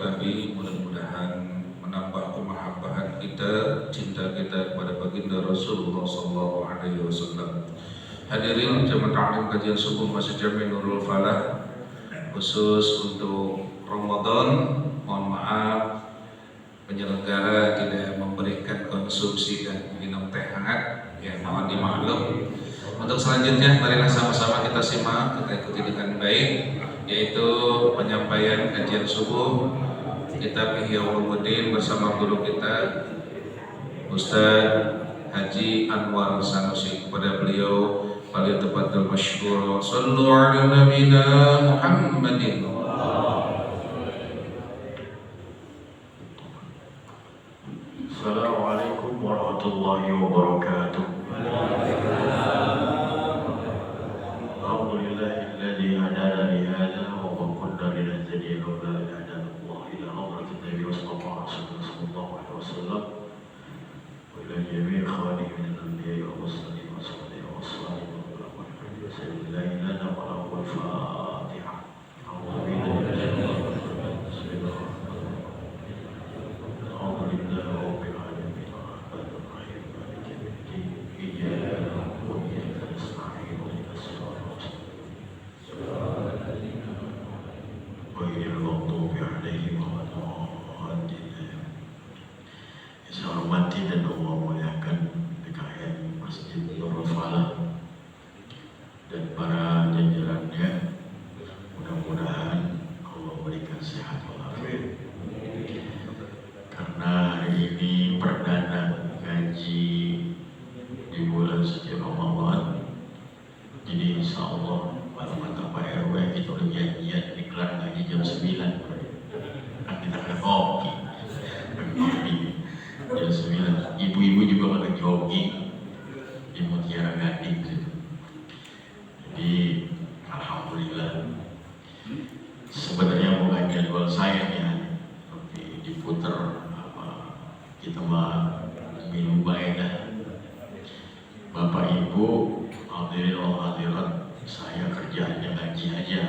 Nabi, mudah-mudahan menambah kemahabbahan kita, cinta kita kepada baginda Rasulullah SAW. Hadirin jemaah taklim kajian subuh Masjid Jami Nurul Falah, khusus untuk Ramadan. Mohon maaf penyelenggara tidak memberikan konsumsi dan minum teh hangat, ya mohon dimaklum. Untuk selanjutnya marilah sama-sama kita simak, kita ikuti dengan baik, yaitu penyampaian kajian subuh kitab Ihya Ulumuddin bersama guru kita Ustaz Haji Anwar Sanusi. Kepada beliau falyatafadhal masykur. Shallu ala nabiyina Muhammadin. Assalamualaikum warahmatullahi wabarakatuh. Alhamdulillahilladzi hadana li hadza wa ma kunna linahtadiya lawla an hadana Allah ila hadratin Nabi Mustafa sallallahu alaihi wasallam wa ila jami'i khaliqi min al-anbiya'i wal mursalin wa salihin wa salihin wa sallallahu alaihi wa Fatiha. A'udzu billahi minasyaitonir rajim. Bismillahirrahmanirrahim. Alhamdulillahi rabbil alamin. Ar-rahmanir rahim. Maliki yaumiddin. Iyyaka na'budu wa iyyaka nasta'in. Ihdinas siratal mustaqim. Ghairil maghdubi 'alaihim waladdallin. Yang saya hormati dan Allah muliakan PKN Masjid Nurul Falah dan para jajarannya, mudah-mudahan Allah berikan sehat walafiat. Karena hari ini perdana ngaji di bulan suci Ramadan, jadi insya Allah pada mata Pak RW kita udah janjian dikelar ngaji jam 9. Kan kita akan ngopi jam 9. Ibu-ibu juga pada jogging di Mutiara Gading gitu. Jadi alhamdulillah. Sebenarnya bukan jadwal saya ya, tapi diputar kita mah minum baik dah. Bapak Ibu hadirin wal hadirat, saya kerjanya ngaji aja.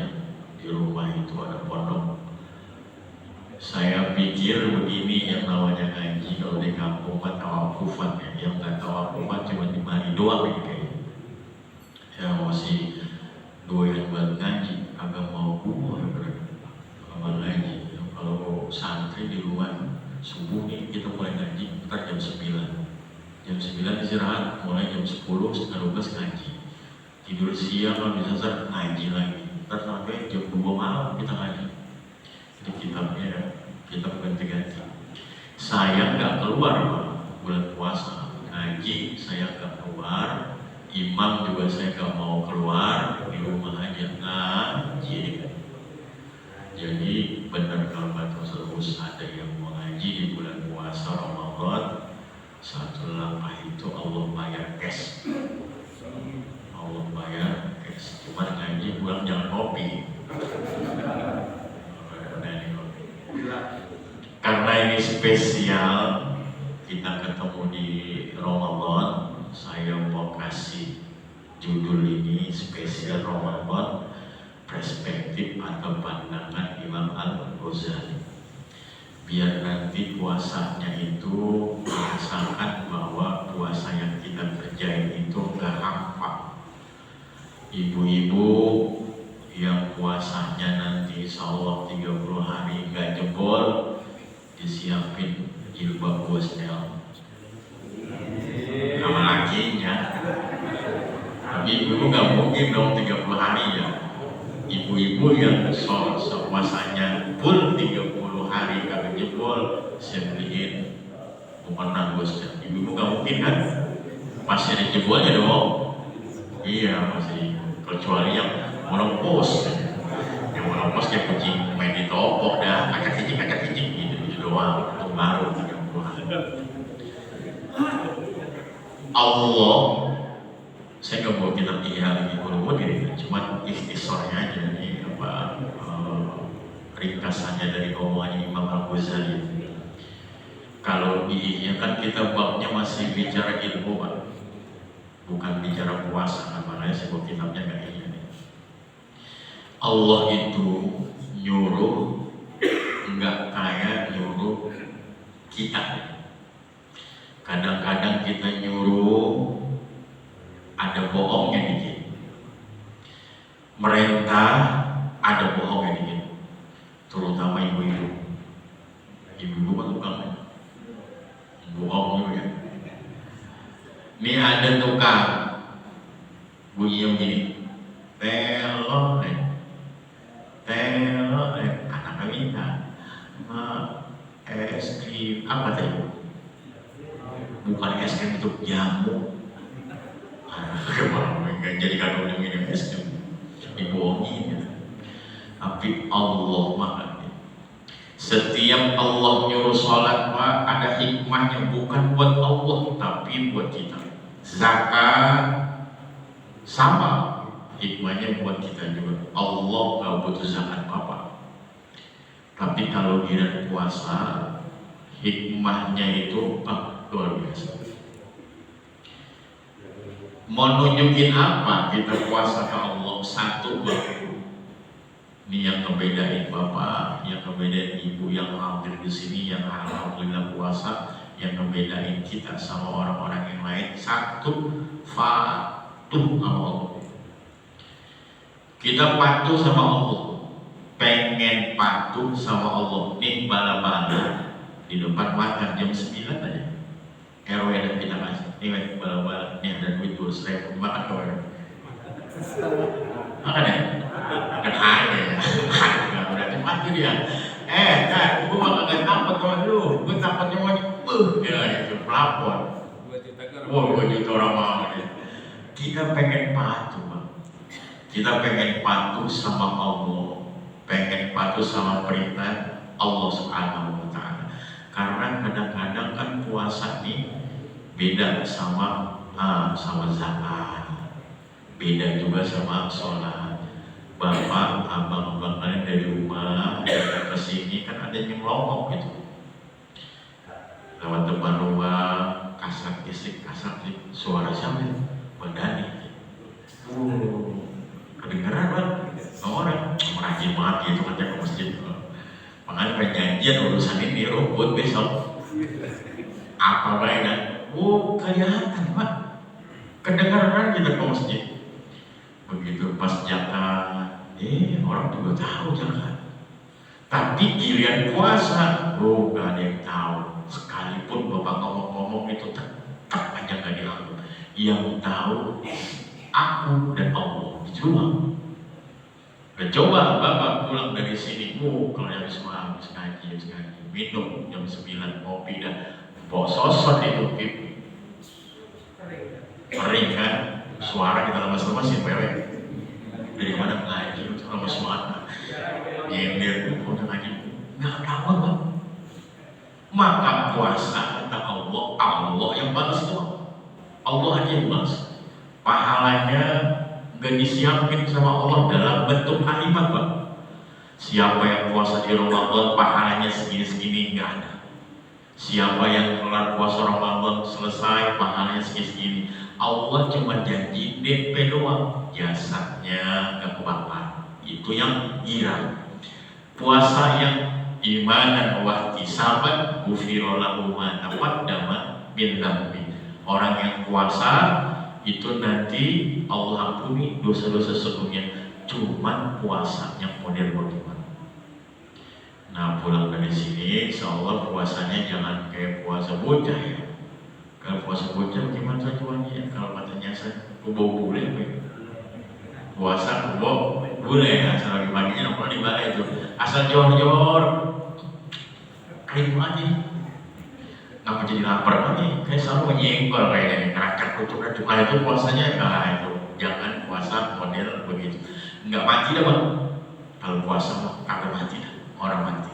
Di rumah itu ada pondok. Saya pikir begini, yang namanya ngaji kalau di kampung mah tawakufan ya. Yang nggak tawakufan cuma di mari doang ya kayaknya. Ya masih doyan banget ngaji, agak mau gua sama ngaji. Kalau santri di rumah subuh nih kita mulai ngaji ntar jam 9. Jam 9 istirahat, mulai jam 10, setengah 12 ngaji. Tidur siang kalau bisa ngaji lagi. Ntar sampai jam 2 malam kita ngaji. Jadi kitabnya kitab ganti-ganti. Saya nggak keluar bulan puasa ngaji, saya nggak keluar. Imam juga saya nggak mau keluar, di rumah aja ngaji. Jadi benar kalau kata terus ada yang mau ngaji di bulan puasa Ramadan, satu langkah itu Allah bayar cash. Allah bayar cash. Cuma ngaji pulang jangan kopi. Karena ini spesial, kita ketemu di Ramadan, saya mau kasih judul ini spesial Ramadan, perspektif atau pandangan Imam Al-Ghazali. Biar nanti puasanya itu merasakan bahwa puasa yang kita kerjain itu gak hampa. Ibu-ibu yang puasanya nanti insya Allah 30 hari gak jebol, disiapin jilbab bosnya sama lakinya. Tapi ibu gak mungkin dong 30 hari ya. Ibu-ibu yang puasanya full 30 hari kagak jebol, saya beliin mukena bosnya. Ibu gak mungkin kan? Pasti ada jebolnya dong. Iya masih, kecuali yang monopos. Yang monopos dia kucing main di toko dah, kakak kijing gitu doang. Itu baru 30 hari. Allah, saya nggak mau kitab Ihya Ulumuddin, cuma ikhtisarnya aja nih ringkasannya dari omongan Imam Al-Ghazali. Kalau di Ihya kan kita babnya masih bicara ilmu, Pak. Bukan bicara puasa, kan makanya saya buat kitabnya nggak Ihya. Allah itu nyuruh juga kayak nyuruh kita. Kadang-kadang kita nyuruh ada bohongnya dikit. Merintah ada bohongnya dikit. Terutama ibu-ibu. Ibu-ibu kan tukang bohong juga. Ini ada tukang bunyinya begini. Telon, anak minta es krim apa tadi? Bukan es krim, itu jamu. Kemana enggak jadi kado minum es krim, dibohongin. Tapi Allah maha. Setiap Allah nyuruh sholat Pak, ada hikmahnya, bukan buat Allah tapi buat kita. Zakat sama hikmahnya buat kita juga. Allah gak butuh zakat apa. Tapi kalau giliran puasa, hikmahnya itu luar biasa. Mau nunjukin apa kita puasa ke Allah? Satu waktu. Ini yang ngebedain bapak, yang ngebedain ibu yang hadir di sini, yang alhamdulillah puasa, yang ngebedain kita sama orang-orang yang lain. Satu, patuh sama Allah. Kita patuh sama Allah, pengen patuh sama Allah. Nih bala-bala di depan makan jam 9 aja. RW dan kita kasih. Nih bala-bala, nih ada duit 200.000, makan kau ya. Makan ya? Kan ada ya. Nggak berarti mati dia. Kan, gue mah gak takut sama lu. Gue takutnya mau ya itu pelapor. 2 juta orang mau dia. Kita pengen patuh, Bang. Kita pengen patuh sama Allah, pengen patuh sama perintah Allah Subhanahu wa Ta'ala. Karena kadang-kadang kan puasa nih beda sama zakat, beda juga sama sholat. Bapak, abang-abang kalian dari rumah datang ke sini kan ada yang ngelongok gitu. Lewat depan rumah, kasar kisik, suara siapa itu? Bandani. Kedengeran Bang, orang rajin banget gitu katanya ke masjid. Makanya perjanjian urusan ini rumput besok. Apa baiknya? Kelihatan Pak. Kedengeran kita ke masjid. Begitu pas zakat, orang juga tahu zakat. Tapi giliran puasa, gak ada yang tahu. Sekalipun Bapak ngomong-ngomong itu tetap aja gak dianggap. Yang tahu aku dan Allah. Cuma coba Bapak pulang dari sini, kalau yang habis ngaji, minum jam 9, ngopi dan bawa sosot itu pipi. Kering kan? Suara kita lemas-lemas ya wewe. Dari mana ngaji itu lemas banget. Nyender udah ngaji. Nggak tahu Bang. Maka puasa kata Allah yang balas itu. Allah aja yang balas. Pahalanya gak disiapin sama Allah dalam bentuk kalimat Bang. Siapa yang puasa di Ramadan pahalanya segini-segini, nggak ada. Siapa yang kelar puasa Ramadan selesai pahalanya segini-segini. Allah cuma janji DP doang, jasanya gak kebakar. Itu yang gira. Puasa yang imanan wa ihtisaban ghufira lahu ma taqaddama min dzambi. Orang yang puasa itu nanti Allah ampuni dosa-dosa sebelumnya. Cuman puasanya model bagaimana? Nah pulang dari sini, insya Allah puasanya jangan kayak puasa bocah ya. Kalau puasa bocah gimana tujuannya? Kalau katanya saya bau bule, puasa bau bule asal lagi paginya nongkrong di balai itu, asal jor-jor, kering aja. Ngapa jadi lapar lagi? Kayak selalu menyengkol kayaknya, ngerakat kucuk-kucuk itu puasanya itu. Jangan puasa model begitu. Nggak mati dah Bang. Kalau puasa mah kagak mati dah, orang mati.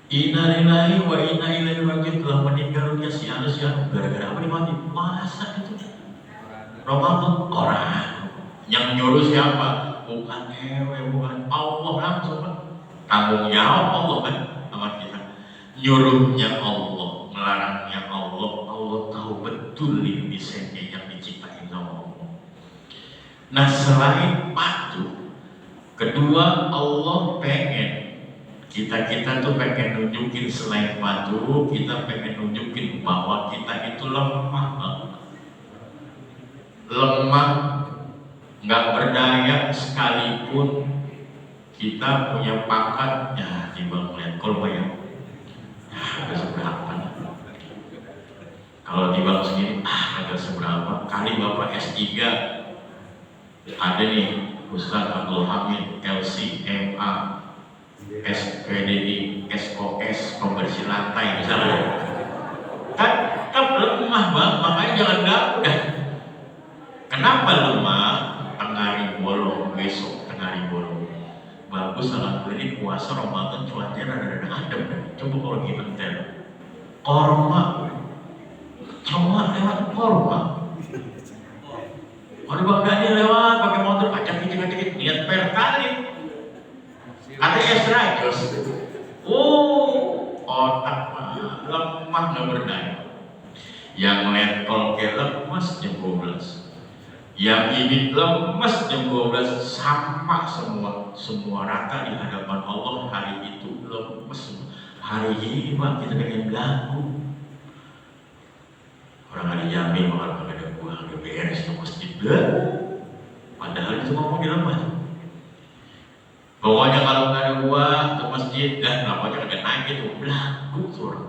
Inna lillahi wa inna ilaihi raji'un. Telah meninggal dia si anu gara-gara apa dia mati? Puasa itu. Ramadan orang yang nyuruh siapa? Bukan bukan Allah langsung Pak. Tanggung jawab Allah kan sama kita. Nyuruhnya Allah, melarangnya Allah. Allah tahu betul ini desainnya yang diciptain sama Allah. Nah selain patuh, kedua Allah pengen Kita tuh pengen nunjukin selain patuh, kita pengen nunjukin bahwa kita itu lemah banget. Lemah, nggak berdaya sekalipun kita punya pangkat, ya di bang letkol banyak, agak seberapa. Kalau di bang sendiri, agak seberapa. Kali bapak S3 ada nih Ustaz Abdul Hamid, LCMA, SPDI, SOS, pembersih lantai misalnya. Kan lemah bang, makanya jangan mudah. Kenapa lemah? Tengah bolong besok, tengah bolong. Bagus alhamdulillah puasa Ramadan cuacanya rada-rada adem. Coba kalau kita tel korma, coba lewat korma. Ada bang Dani lewat pakai motor kacang-kacang lihat per kali. ATS Rajos. Otak lemah nggak berdaya. Yang letkol ke lemas jam 12. Yang ini lemes jam 12, sama semua rata di hadapan Allah. Hari itu lemes. Hari ini Pak kita pengen ganggu. Orang ada Jambi makan ada buah, ada beres ke masjid. Padahal itu ngomong di lemas. Pokoknya kalau nggak ada buah ke masjid dan pokoknya kagak naik itu belagu surah.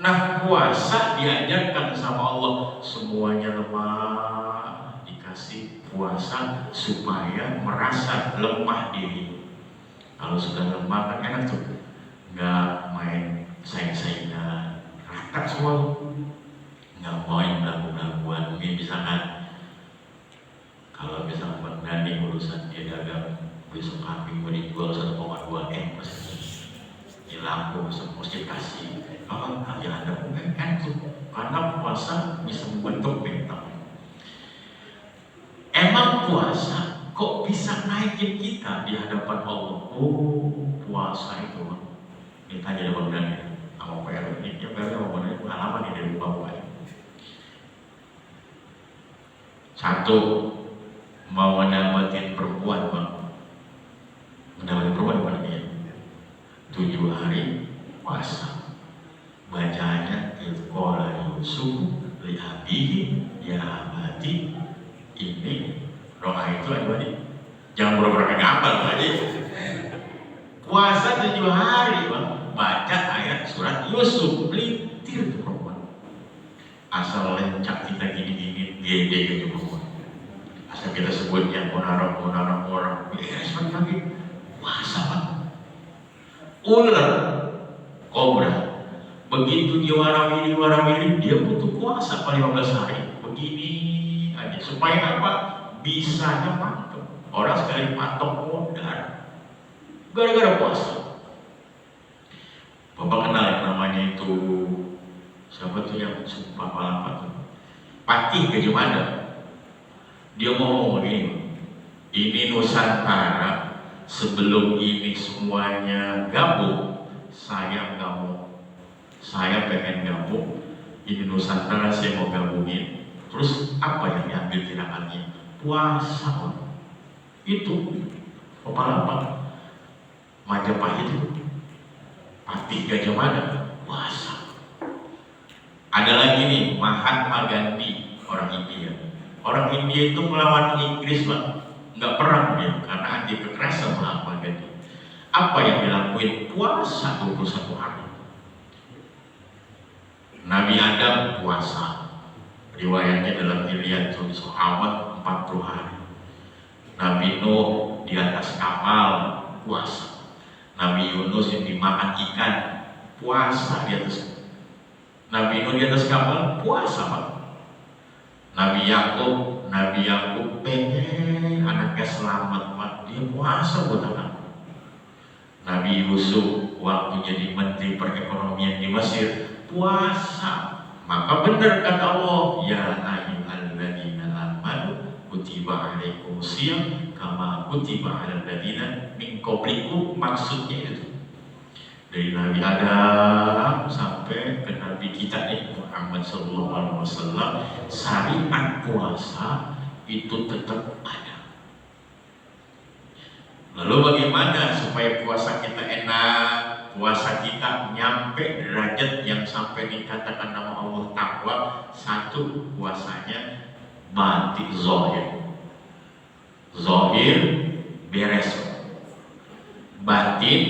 Nah puasa diajarkan sama Allah semuanya lemah. Dikasih puasa supaya merasa lemah diri. Kalau sudah lemah kan enak tuh, nggak main saing-saingan, rata semua, nggak main belagu-belaguan. Ini misalkan kalau misalkan Bang Dani urusan dia dagang besok kambing mau dijual 1,2 M di Lampung, mesti kasih ya ada kan tuh, karena puasa bisa membentuk mental. Emang puasa kok bisa naikin kita di hadapan Allah? Puasa itu kita jadi Bang Dani sama Pak Erwin ini, Pak Erwin mau nanya pengalaman nih dari Bapak. Satu, mau mendapatkan perempuan Bang, mendapatkan perempuan bukan dia 7 hari puasa, bacanya Qala Yusuf li abihi ya abadi. Ini doa itu aja jangan pura-pura kagak aja. Puasa 7 hari Bang, baca ayat surat Yusuf, melintir tuh perempuan. Asal lencak kita gini-gini gede gitu perempuan. Asal kita sebutnya monarok beres pagi puasa Bang. Ular kobra begitu dia warawiri dia butuh puasa paling 15 hari begini aja supaya apa? Bisanya patok. Orang sekali patok modal gara-gara puasa. Bapak kenal yang namanya itu siapa tuh yang sumpah palapa tuh, Patih Gajah. Dia ngomong begini, ini Nusantara sebelum ini semuanya gabung, saya nggak mau, saya pengen gabung, ini Nusantara saya mau gabungin. Terus apa yang diambil tindakannya? Puasa. Itu apa? Majapahit itu Patih Gajah Mada puasa. Ada lagi nih Mahatma Gandhi, orang India. Orang India itu melawan Inggris Bang, nggak perang dia karena anti kekerasan. Mahatma Gandhi apa yang dilakuin? Puasa 21 hari. Nabi Adam puasa, riwayatnya dalam Ilyatul Sahabat 40 hari. Nabi Nuh di atas kapal puasa. Nabi Yunus yang dimakan ikan puasa di atas. Nabi Nuh di atas kapal puasa Pak. Nabi Yakub pengen anaknya selamat Pak, dia puasa buat anak. Nabi Yusuf waktu jadi menteri perekonomian di Mesir puasa. Maka benar kata Allah, ya ayyuhalladzina amanu kutiba alaikumusiyam kama kutiba alal ladzina min qablikum. Maksudnya itu dari Nabi Adam sampai ke Nabi kita nih Muhammad sallallahu alaihi wasallam, syariat puasa itu tetap ada. Lalu bagaimana supaya puasa kita enak, puasa kita nyampe derajat yang sampai dikatakan nama Allah takwa? Satu, puasanya batin zahir. Zahir beres, batin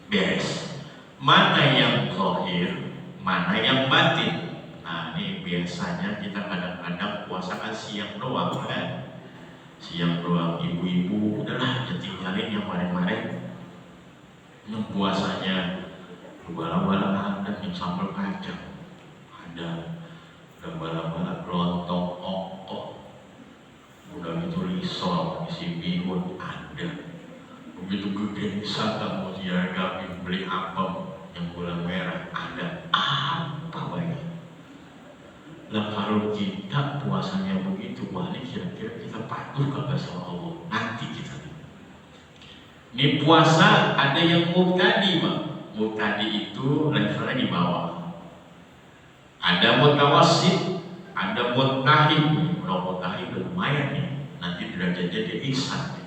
beres. Mana yang zahir, mana yang batin? Nah ini biasanya kita kadang-kadang puasa kan siang doang kan. Siang doang, ibu-ibu udahlah tinggalin yang kemarin-kemarin. Yang puasanya bala-bala ada, yang sambal kacang ada, dan bala-bala lontong ongkok, udah gitu risol isi bihun ada. Begitu gede bisa kamu siargapi beli apem yang gula merah ada, apa banyak. Nah kalau kita puasanya begitu balik, kira-kira kita patuh kagak sama Allah? Nanti kita nih. Ini puasa ada yang mubtadi, Pak. Mubtadi itu levelnya di bawah. Ada mutawassit, ada muttahid. Kalau muttahid lumayan nih. Nanti derajatnya dia ihsan.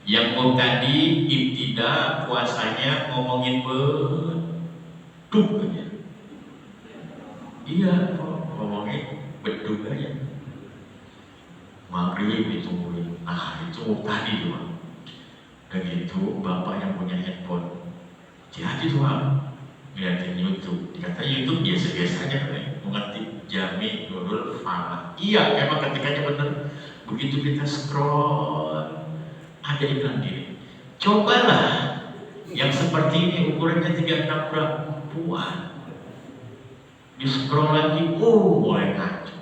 Yang mubtadi ibtida puasanya ngomongin beduk aja. Iya, ngomongin beduk aja. Maghrib ditungguin. Nah itu tadi doang. Dan itu bapak yang punya handphone, hati-hati doang ngeliatin YouTube. Dikata YouTube biasa-biasa aja kan, mengerti Jami Nurul Falah. Iya, emang ketikanya bener. Begitu kita scroll, ada iklan gini. Cobalah yang seperti ini, ukurannya 36 perempuan. Di scroll lagi, mulai ngaco.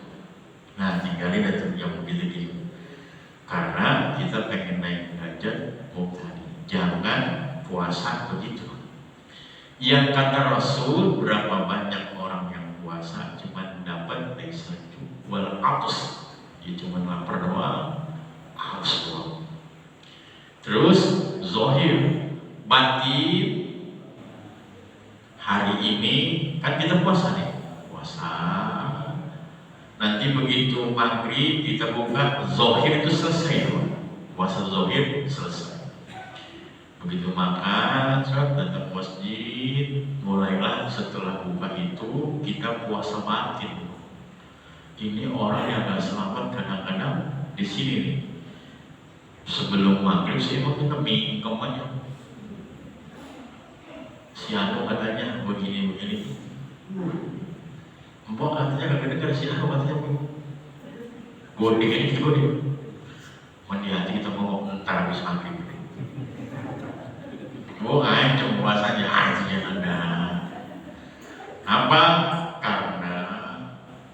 Nah tinggalin aja yang begitu-gitu. Karena kita pengen naik derajat tadi. Jangan puasa begitu. Yang kata Rasul, berapa banyak orang yang puasa cuma dapat sejuk wal atus. Dia cuma lapar doang, haus doang. Terus zahir, batin. Hari ini kan kita puasa nih. Puasa. Nanti begitu maghrib kita buka, zahir itu selesai. Puasa zahir selesai. Begitu makan, datang masjid, mulailah setelah buka itu kita puasa batin. Ini orang yang gak selamat kadang-kadang di sini nih. Sebelum maghrib saya mau kita mingkem aja. Si Anu katanya begini-begini. Empok katanya gak dengar si Anu katanya goding ini kita goding. Mandi hati kita ngomong ntar habis maghrib. Ancam puasanya aja Anda. Apa? Karena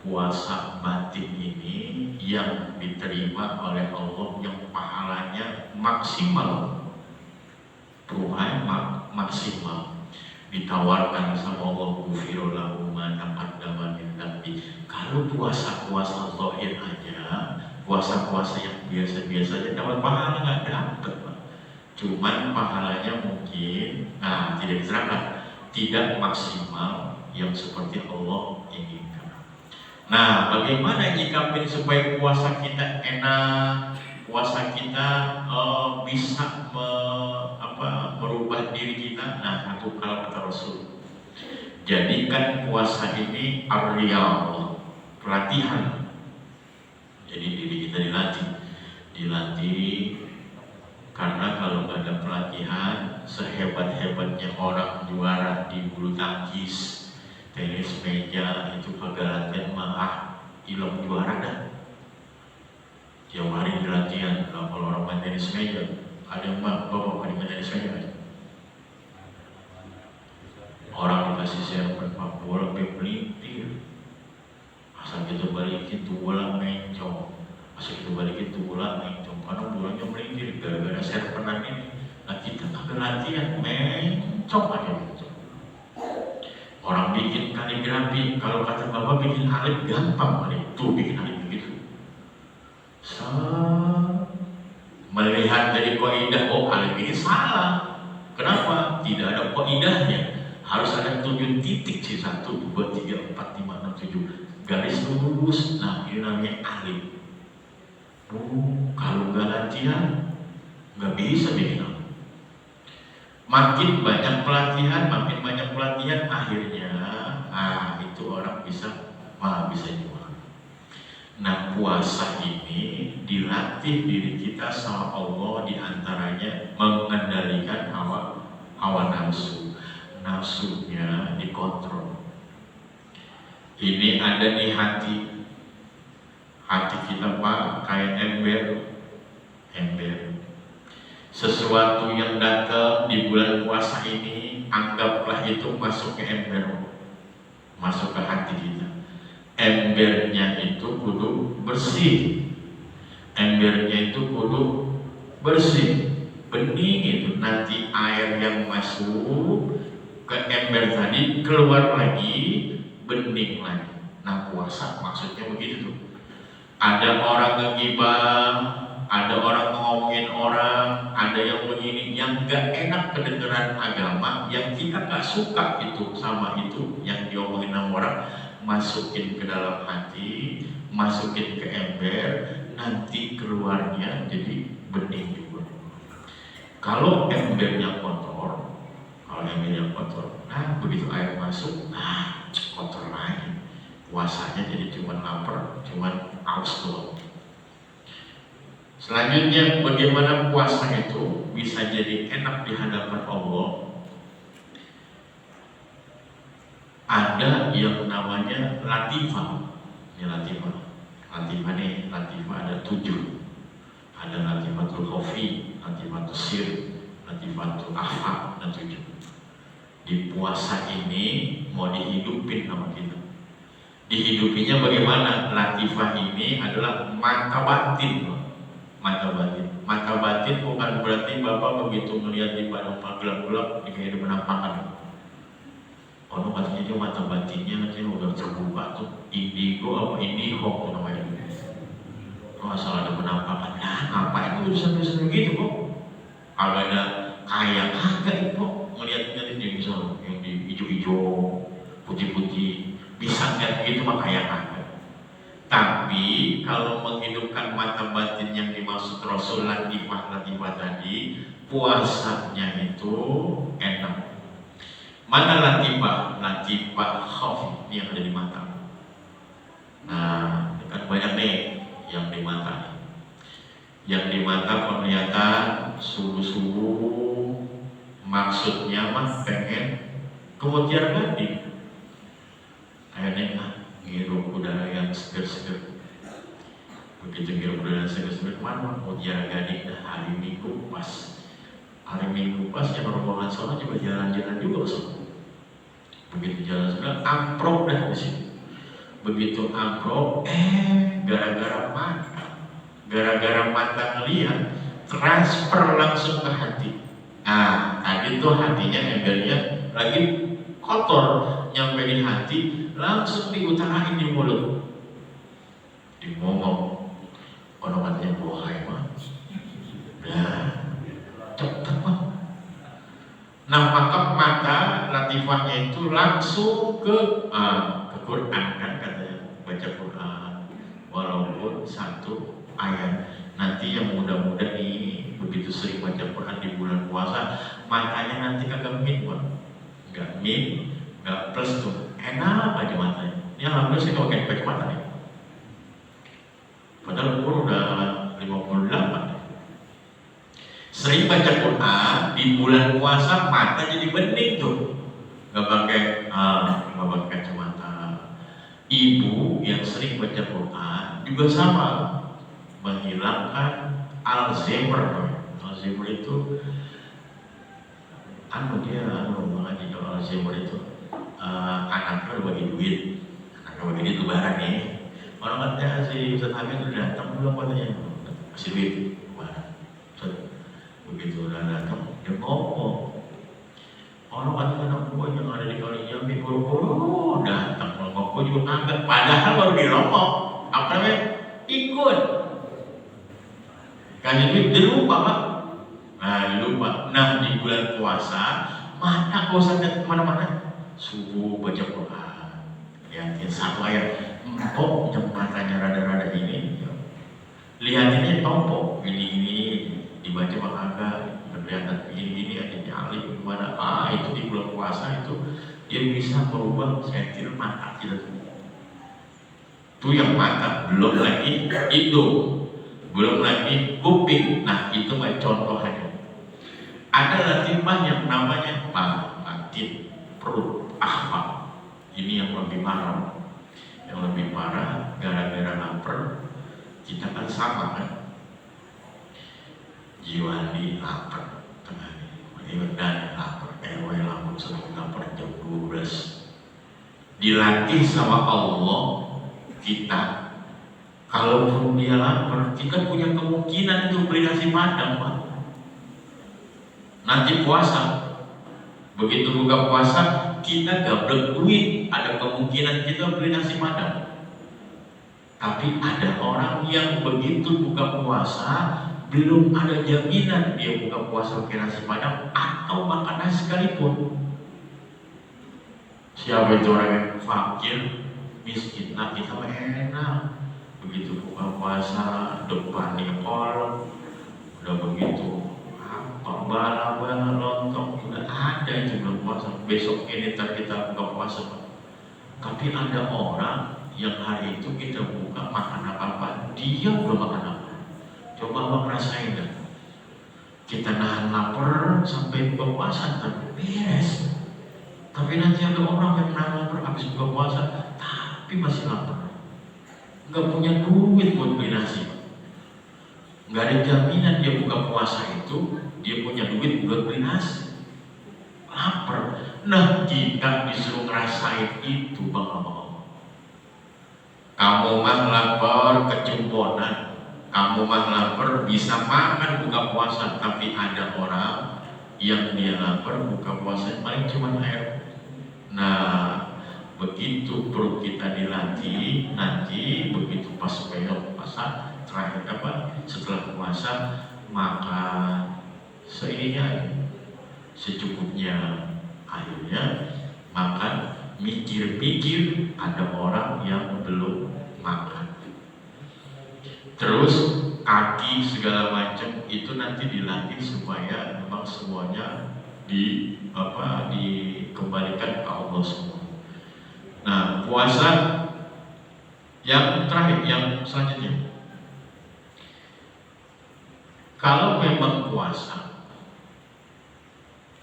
puasa batin ini yang diterima oleh Allah, yang pahalanya maksimal. Tuhan maksimal. Ditawarkan sama Allah, ghufira lahu ma taqaddama min dzambi. Kalau puasa-puasa zahir aja, puasa-puasa yang biasa-biasa aja dapat pahala nggak dapat. Cuman pahalanya mungkin tidak diserahkan, tidak maksimal yang seperti Allah inginkan. Nah, bagaimana nyikapin supaya puasa kita enak, puasa kita bisa merubah diri kita? Nah, satu kalau kata Rasul, jadikan puasa ini ar-riyadhah, pelatihan. Jadi diri kita dilatih. Karena kalau nggak ada pelatihan, sehebat-hebatnya orang juara di bulu tangkis, tenis meja, itu kagak latihan hilang juara dah. Tiap hari di latihan. Kalau orang main tenis meja, ada yang bapak main tenis meja kan? Orang dikasih server pak bola pelintir, asal kita balikin tuh bola mencong. Asal kita balikin tuh bola mencong, karena bolanya melintir gara-gara serveran ini. Nah kita kagak latihan, mencong aja gitu. Orang bikin kaligrafi, kalau kata bapak bikin alif gampang kali, tuh bikin alif begitu. Melihat dari kaidah, alif ini salah. Kenapa? Tidak ada kaidahnya. Harus ada 7 titik sih, 1, 2, 3, 4, 5, 6, 7 garis lurus. Nah ini namanya alif. Kalau nggak latihan nggak bisa bikin apa. Makin banyak pelatihan, akhirnya itu orang bisa jual. Nah, puasa ini dilatih diri kita sama Allah, diantaranya mengendalikan hawa nafsunya dikontrol. Ini ada di hati kita Pak, kayak ember. Sesuatu yang datang di bulan puasa ini, anggaplah itu masuk ke ember, masuk ke hati kita. Embernya itu kudu bersih, bening itu. Nanti air yang masuk ke ember tadi keluar lagi, bening lagi. Nah, puasa maksudnya begitu. Ada orang ngegibah, ada orang ngomongin orang, ada yang begini, yang gak enak kedengeran agama, yang kita gak suka itu sama itu yang diomongin sama orang, masukin ke dalam hati, masukin ke ember, nanti keluarnya jadi bening juga. Kalau embernya kotor, nah begitu air masuk, nah kotor lagi. Puasanya jadi cuma lapar, cuma aus doang. Selanjutnya, bagaimana puasa itu bisa jadi enak di hadapan Allah? Ada yang namanya latifah. Ini latifah ada 7. Ada latifatul khofi, latifatul sir, latifatul akhfa, dan 7. Di puasa ini mau dihidupin sama kita. Dihidupinya bagaimana? Latifah ini adalah mata batin. Mata batin bukan berarti Bapak begitu melihat di padang gelap-gelap di kayak penampakan. Orang katanya dia mata batinnya dia udah terbuka tuh, indigo apa indihok namanya. Asal ada penampakan. Nah, ngapain urusan-urusan begitu kok? Agak ada kayak kagak kok ngelihatnya di misalnya yang di hijau-hijau, putih-putih. Bisa nggak begitu mah kayak kagak. Tapi kalau menghidupkan mata batin yang dimaksud Rasul latifah tadi, puasanya itu enak. Mana latifah? Latifah khauf yang ada di mata. Nah, kan banyak nih yang di mata. Yang di mata penglihatan subuh-subuh, maksudnya mah pengen kemudian ganti. Akhirnya ngirup udara yang seger-seger. Begitu ngirup udara yang seger-seger, mana mau jalan gading dah hari Minggu pas. Hari Minggu pas yang rombongan sholat juga jalan-jalan juga so. Begitu jalan sholat, amprok dah di sini. Begitu amprok, gara-gara mata ngelihat, transfer langsung ke hati. Nah, tadi tuh hatinya embernya lagi kotor, nyampe di hati, langsung diutarain di mulut, ngomong orang katanya wahai mah, nah cepet mah. Nah, maka mata latifahnya itu langsung ke Quran kan katanya, baca Quran walaupun 1 ayat. Nanti yang muda-muda nih begitu sering baca Quran di bulan puasa, matanya nanti kagak min bang, nggak plus tuh, enak aja matanya. Ini alhamdulillah sih kalau kayak baca mata nih. Padahal umur udah 58. Sering baca Quran di bulan puasa, mata jadi bening tuh. Nggak pakai kacamata. Ibu yang sering baca Quran juga sama, menghilangkan Alzheimer. Alzheimer itu mengaji kalau Alzheimer itu anaknya udah bagi duit, lebaran nih. Orang katanya si Ustaz Amin udah datang belum katanya, kasih duit lebaran. Begitu udah datang, dia ngomong. Orang katanya anak gua yang ada di Kalijambi, guru datang, ngomong gua juga angkat, padahal baru diromong. Apa namanya? Ikut. Kasih duit dilupa Pak. Lupa. Nah, di bulan puasa, mata kau sampai kemana-mana. Subuh baca Quran, lihatin 1 ayat. Kok jam matanya rada-rada ini, lihatinnya tompok, ini dibaca maka agak kelihatan gini-gini aja nyali gimana, itu di bulan puasa itu dia bisa merubah sentil mata kita itu yang mata, belum lagi hidung, belum lagi kuping. Nah itu mah contohnya. Ada latifah yang namanya batin, perut, ahfa. Ini yang lebih parah. Yang lebih parah gara-gara lapar, kita kan sama kan, jiwa di lapar tengah ini dan lapar, lapar sering lapar jam 12. Dilatih sama Allah kita, kalaupun dia lapar, kita punya kemungkinan untuk beli nasi padang, Pak. Nanti puasa, begitu buka puasa, kita gablek duit, ada kemungkinan kita beli nasi padang. Tapi ada orang yang begitu buka puasa, belum ada jaminan dia buka puasa pakai nasi padang atau makan nasi sekalipun. Siapa itu orang yang fakir, miskin? Nah kita mah enak, begitu buka puasa depannya kolom, udah begitu apa bala-bala lontong udah ada itu bulan puasa. Besok ini ntar kita buka puasa. Tapi ada orang yang hari itu kita buka makan apa-apa, dia udah makan apa? Coba abang rasain kan? Kita nahan lapar sampai buka puasa ntar beres. Tapi nanti ada orang yang nahan lapar habis buka puasa tapi masih lapar, nggak punya duit buat beli nasi, nggak ada jaminan dia buka puasa itu dia punya duit buat beli nasi, lapar. Nah kita disuruh ngerasain itu bang abang. Kamu mah lapar kecumponan, kamu mah lapar bisa makan buka puasa, tapi ada orang yang dia lapar buka puasa paling cuma air. Nah begitu perut kita dilatih, nanti begitu pas besok puasa terakhir apa setelah puasa makan seininya secukupnya, akhirnya makan mikir-mikir ada orang yang belum makan. Terus kaki segala macam itu nanti dilatih supaya memang semuanya dikembalikan ke Allah semua. Nah puasa yang terakhir, yang selanjutnya, kalau memang puasa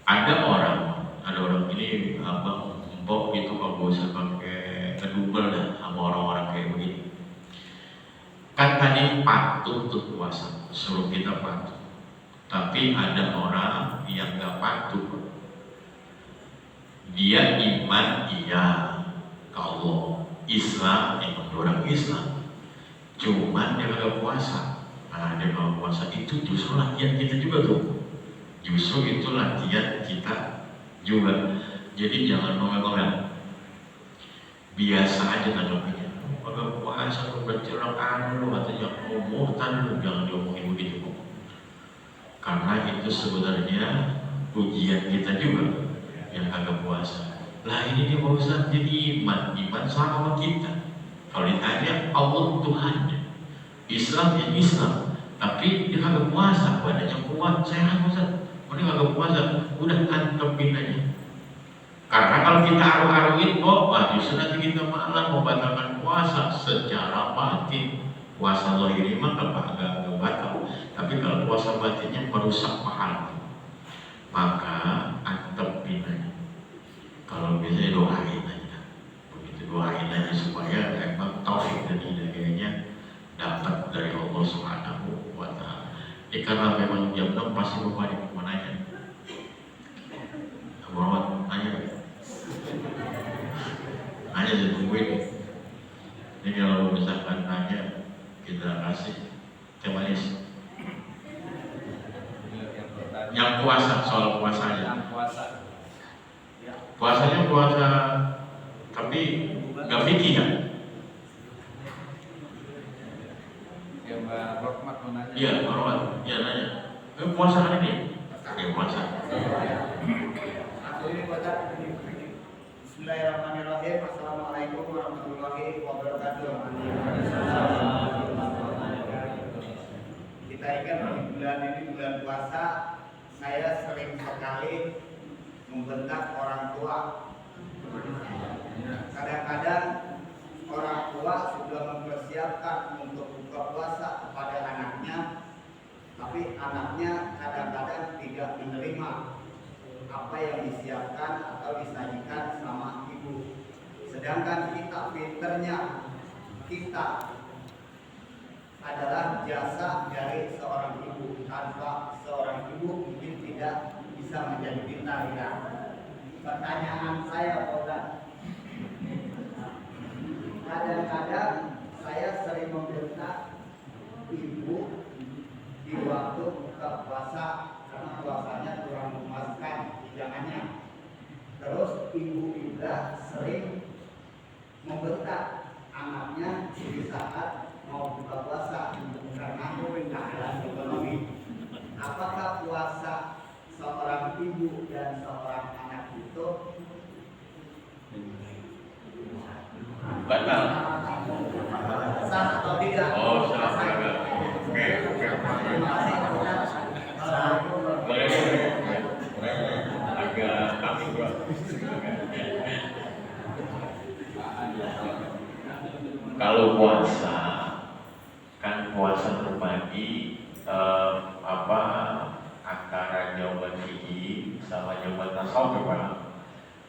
ada orang ini abang empok itu kalau usah pakai kedubel dah sama orang-orang kayak begini. Kan tadi patuh untuk puasa, suruh kita patuh. Tapi ada orang yang gak patuh. Dia iman iya ke Allah, Islam emang orang Islam, cuman dia gak puasa. Nah dia gak puasa itu justru latihan kita juga tuh. Justru itu latihan kita juga. Jadi jangan ngomel-ngomel, biasa aja tanggapnya. Kalau puasa lu bercerang lu katanya umutan lu, jangan diomongin begitu. Karena itu sebenarnya ujian kita juga yang agak puasa. Lah ini dia mau Ustaz, jadi iman sama kita. Kalau ditanya Allah Tuhannya, Islam ya Islam, tapi dia agak puasa, badannya kuat, sehat Ustaz. Ini agak puasa, udah antepin aja. Karena kalau kita aru-aruin, justru nanti kita malah membatalkan puasa secara batin. Puasa lahir mah agak batal, tapi kalau puasa batinnya merusak pahala, maka antepin aja. Kalau biasanya doain aja, begitu doain aja supaya emang taufik dan hidayahnya dapat dari Allah Subhanahu wa Ta'ala. Karena memang jam 6 pasti Bapak mau nanya. Muhammad nanya, saya tungguin. Ini kalau misalkan nanya kita kasih teh manis. Yang puasa, soal puasanya. Puasanya puasa, tapi nggak fikih kan? Ya Mbak Rohmat mau nanya. Iya, Mbak Rohmat. Iya nanya. Puasa hari ini? Ya puasa. Bismillahirrahmanirrahim. Assalamualaikum warahmatullahi wabarakatuh. Kita ingat bulan ini bulan puasa, saya sering sekali membentak orang tua. Kadang-kadang orang tua sudah mempersiapkan untuk buka puasa kepada anaknya, tapi anaknya kadang-kadang tidak menerima apa yang disiapkan atau disajikan sama ibu. Sedangkan kita pinternya, kita adalah jasa dari seorang ibu. Tanpa seorang ibu mungkin tidak bisa menjadi pintar ya. Pertanyaan saya, Pak, kadang-kadang saya sering membentak ibu di waktu buka puasa karena puasanya kurang memuaskan hidangannya. Terus ibu juga sering membentak anaknya di saat mau buka puasa karena keadaan ekonomi. Apakah puasa seorang ibu dan seorang anak itu batal? sah atau tidak? Oh, salah agak. Oke. Boleh. Agak kami bro. Kalau puasa, kan puasa terbagi antara jawaban fikih sama jawaban tasawuf, Pak.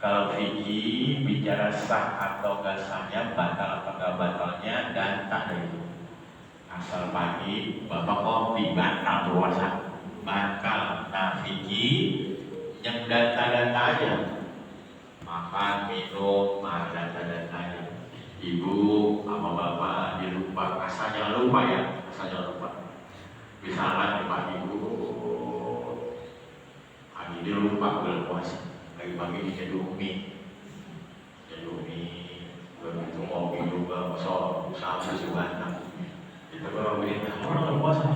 Kalau fikih bicara sah atau gak sahnya, batal atau gak batalnya, dan tak ada itu. Asal pagi bapak kopi batal puasa, batal. Nah fikih yang data-datanya, makan, minum, data-datanya. Ibu sama bapak dilupa, asal jangan lupa ya, asal jangan lupa. Misalnya Pak Ibu hari ini lupa bulan puasa, pagi-pagi diceduh mie, begitu ngopi juga, masuk usaha sebanyak. Itu kalau begini, orang puasa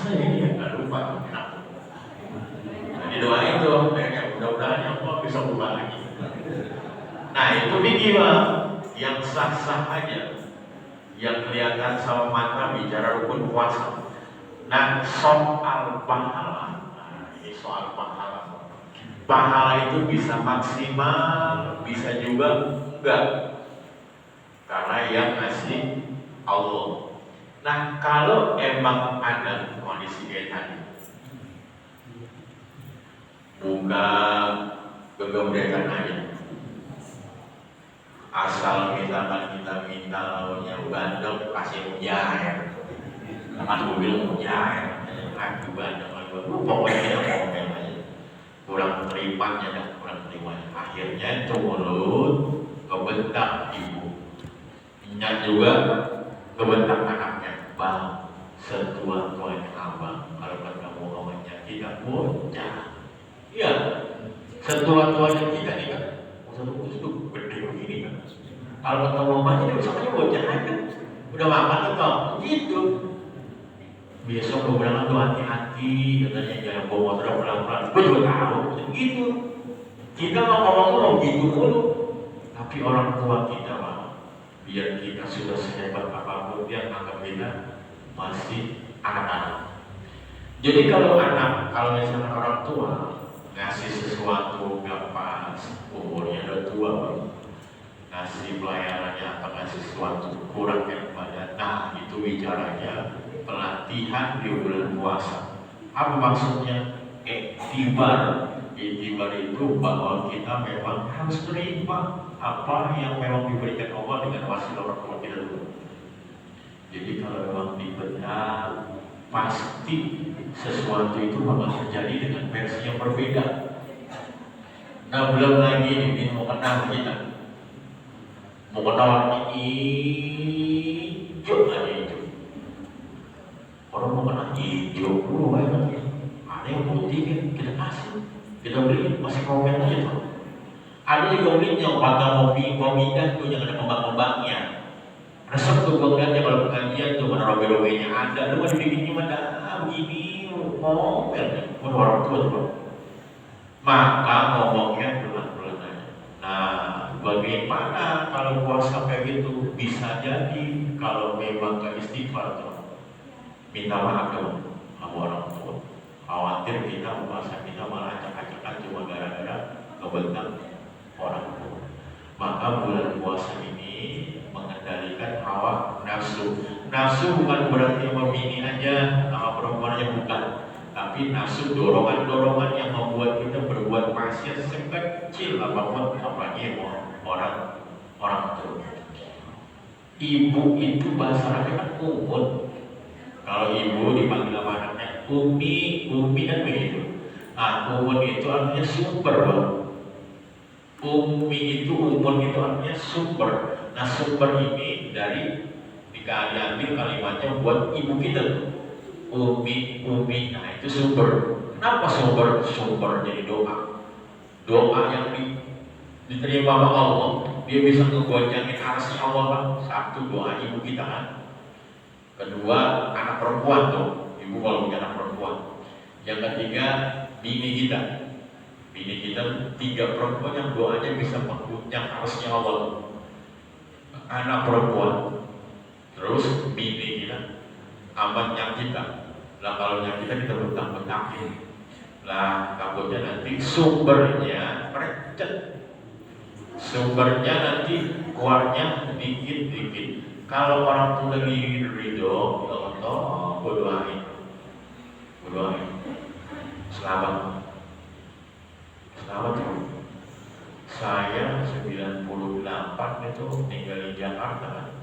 ya ini nggak lupa, enak. Jadi doain tuh, mudah-mudahan Allah bisa buka lagi. Nah itu fikih yang sah-sah aja, yang kelihatan sama mata bicara rukun puasa. Nah soal pahala, ini soal pahala. Pahala itu bisa maksimal, bisa juga enggak, karena yang ngasih Allah. Nah kalau emang ada kondisi kayak tadi, buka kegemudian aja, asal misalkan kita minta launya bandeng kasih mujair, kan gue bilang mujair, aku bandeng pokoknya aja kurang terimanya dan kurang terimanya, akhirnya itu mulut kebentak ibu, minyak juga kebentak anaknya, bang setua-tuanya abang kalau kata Muhammadnya tidak bocah, iya setua-tuanya tidak nih kan, satu itu gede begini kan, kalau kata Muhammadnya dia usahanya bocah aja, udah makan atau gitu. Besok gue bilang tuh hati-hati, katanya jangan bawa motor pelan-pelan. Gue juga tahu, gitu. Kita ngomong gitu dulu, tapi orang tua kita biar kita sudah sehebat apapun dia anggap kita masih anak-anak. Jadi kalau misalnya orang tua ngasih sesuatu gak pas, umurnya udah tua, ngasih pelayanannya atau ngasih sesuatu kurang yang pada, nah itu bicaranya pelatihan di bulan puasa. Apa maksudnya? Iktibar itu bahwa kita memang harus terima apa yang memang diberikan Allah dengan wasilah orang tua kita dulu. Jadi kalau memang dibenar, pasti sesuatu itu bakal terjadi dengan versi yang berbeda. Nah belum lagi ini mau kenal kita, mau kenal hijau aja itu. Orang mau kena hijau, banyak. Ada yang putih kan, kita kasih, kita beli, masih komen aja tuh. Ada juga beli yang patah mau mindah tuh, yang ada kembang-kembangnya. Resep tuh gue lihat kalau pengajian tuh, mana robe-robenya ada, lu kan dibikinnya mana, begini, ngomel, orang tua tuh. Maka ngomongnya pelan-pelan aja. Nah, bagaimana kalau puasa kayak gitu? Bisa jadi kalau memang gak istighfar tuh, minta maaf dong sama orang tua, Khawatir kita puasa kita malah acak-acakan cuma gara-gara kebentak orang tua. Maka bulan puasa ini mengendalikan hawa nafsu. Nafsu bukan berarti memini aja sama perempuan aja, bukan. Tapi nafsu dorongan-dorongan yang membuat kita berbuat maksiat sekecil apapun, apalagi orang tua. Ibu itu bahasa Arabnya kan umur. Kalau ibu dipanggil sama anaknya umi kan begitu. Nah, umur itu artinya sumber, Bang. Umi itu umur itu artinya sumber. Nah, sumber ini dari diambil kalimatnya buat ibu kita. Umi. Nah, itu sumber. Kenapa sumber? Sumber jadi doa. Doa yang diterima oleh Allah. Dia bisa ngegoncangin arsy Allah, Bang. Satu, doa ibu kita kan. Kedua, anak perempuan tuh. Ibu kalau punya anak perempuan. Yang ketiga, bini kita. Bini kita 3 perempuan yang doanya bisa mengguncang arsy Allah. Anak perempuan. Terus bini kita. Amatnya kita. Lah kalau yang kita bentang-bentakin. Lah takutnya nanti sumbernya merecet. Sumbernya nanti keluarnya dikit-dikit. Kalau orang tua lagi ridho, ya Allah, berdoain. Selamat. Saya 98 itu tinggal di Jakarta.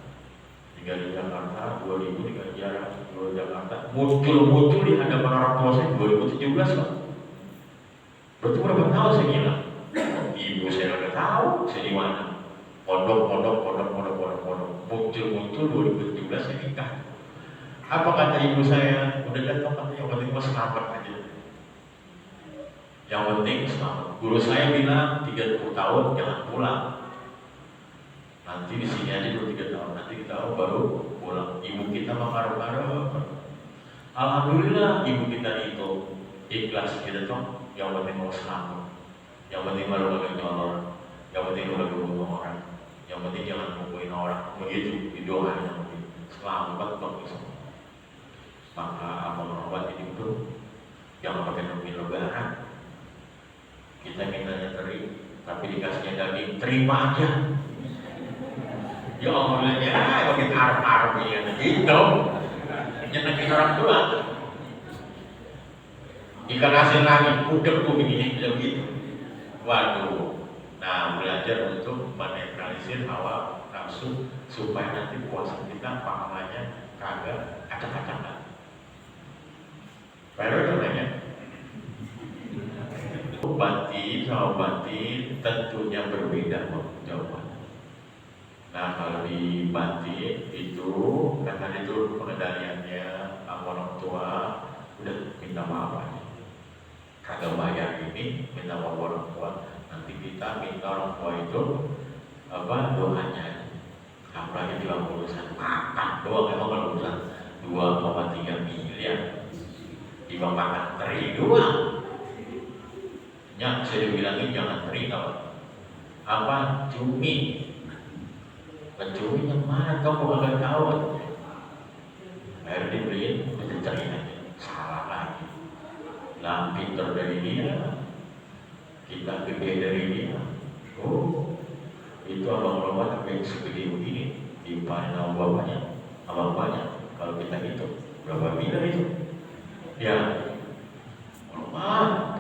2000 tinggal di Jakarta. Muncul di hadapan orang tua saya 2017, Pak. Berarti berapa tahun saya hilang? Ibu saya udah tahu saya di mana. Pondok. Muncul 2017 saya nikah. Apa kata ibu saya? Udah datang, katanya yang penting mas selamat aja. Yang penting selamat. Guru saya bilang 30 tahun jangan pulang. Nanti di sini aja dulu 3 tahun. Nanti kita baru pulang. Ibu kita marah-marah. Alhamdulillah ibu kita itu ikhlas kita tuh. Yang penting mau selamat. Yang penting baru lagi nyolong. Yang penting udah bunuh orang. Yang penting jangan ngumpulin orang. Begitu didoain yang penting selamat kok bisa. Maka abang merawat ini itu jangan pakai nungguin lebaran. Kita mintanya teri, tapi dikasihnya daging, terima aja. Ya Allah, ya pakai arep-arep ya gitu. Nyenengin orang tua. Ikan asin lagi, udah begini begitu. Waduh. Nah, belajar untuk menetralisir hawa nafsu supaya nanti puasa kita pahalanya kagak acak-acakan. Baru namanya batin sama batin tentunya berbeda jawabannya. Nah, kalau di batin itu karena itu pengendaliannya orang tua udah minta maaf aja. Kagak bayar ini minta maaf orang tua. Nanti kita minta orang tua itu doanya. Apalagi dalam urusan makan doang, emang kalau urusan 2,3 miliar dibang makan teri doang. Ya, saya bilangin jangan teri tau. Apa? Cumi. Cumi yang mana kau gak tahu? Akhirnya dibeliin, teri aja. Salah lagi. Lah pinter dari dia. Kita gede dari dia. Oh, itu abang-abang sampai segede begini dipanen sama bapaknya, abang banyak. Kalau kita hitung berapa miliar itu? Ya,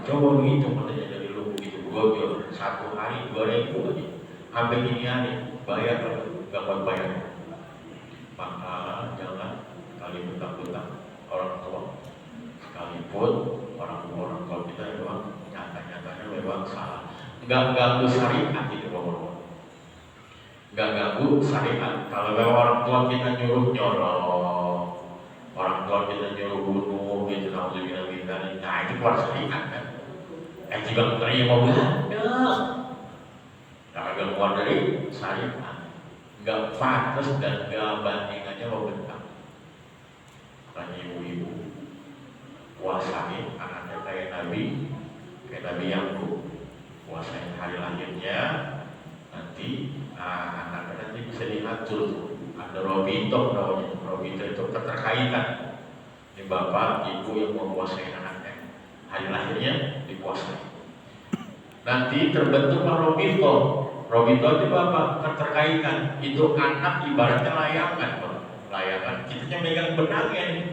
coba begitu katanya dari lu begitu. Gua jual 1 hari 2.000 aja. Sampai gini aja bayar dapat bayar. Maka jangan kali betang-betang orang tua. Sekalipun orang tua kita doang nyata-nyatanya memang salah. Enggak ganggu syariat itu bapak-bapak. Enggak ganggu syariat. Kalau memang orang tua kita nyuruh nyolong, orang tua kita nyuruh bunuh, gitu naudzubillah min dzalik. Nah itu keluar syariat kan. Juga terima enggak. Karena keluar dari syariat. Enggak pantas dan enggak bandingannya mau bentang. Makanya ibu-ibu puasain anaknya kayak Nabi Yakub. Puasain hari lahirnya, nanti anaknya nanti bisa diatur. Ada Robito namanya. Robito itu keterkaitan. Ini bapak, ibu yang mau puasain anaknya. hari lahirnya dikuasai. Nanti terbentuklah robito. Robito itu apa? Keterkaitan. Itu anak ibaratnya layangan, Pak. Layangan. Kita megang benangnya nih.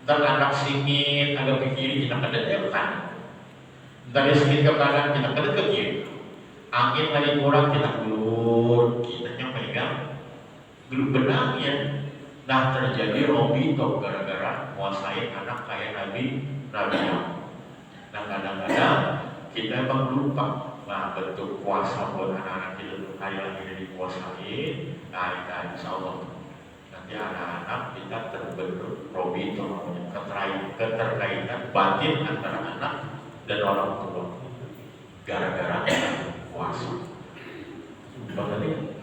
Ntar anak singit agak ke kiri, kita kedet ke kanan. Ntar dia singit ke kanan, kita kedet ke kiri. Angin lagi kurang, kita gelut. Kita megang benangnya. Nah, terjadi robito gara-gara menguasai anak kayak Nabi Nah, kadang-kadang kita emang lupa. Nah, bentuk kuasa buat anak-anak kita untuk hari lahir dikuasai. Nah, insya Allah nanti anak-anak kita terbentuk robito, keterkaitan batin antara anak dan orang tua gara-gara kuasa. Bagaimana?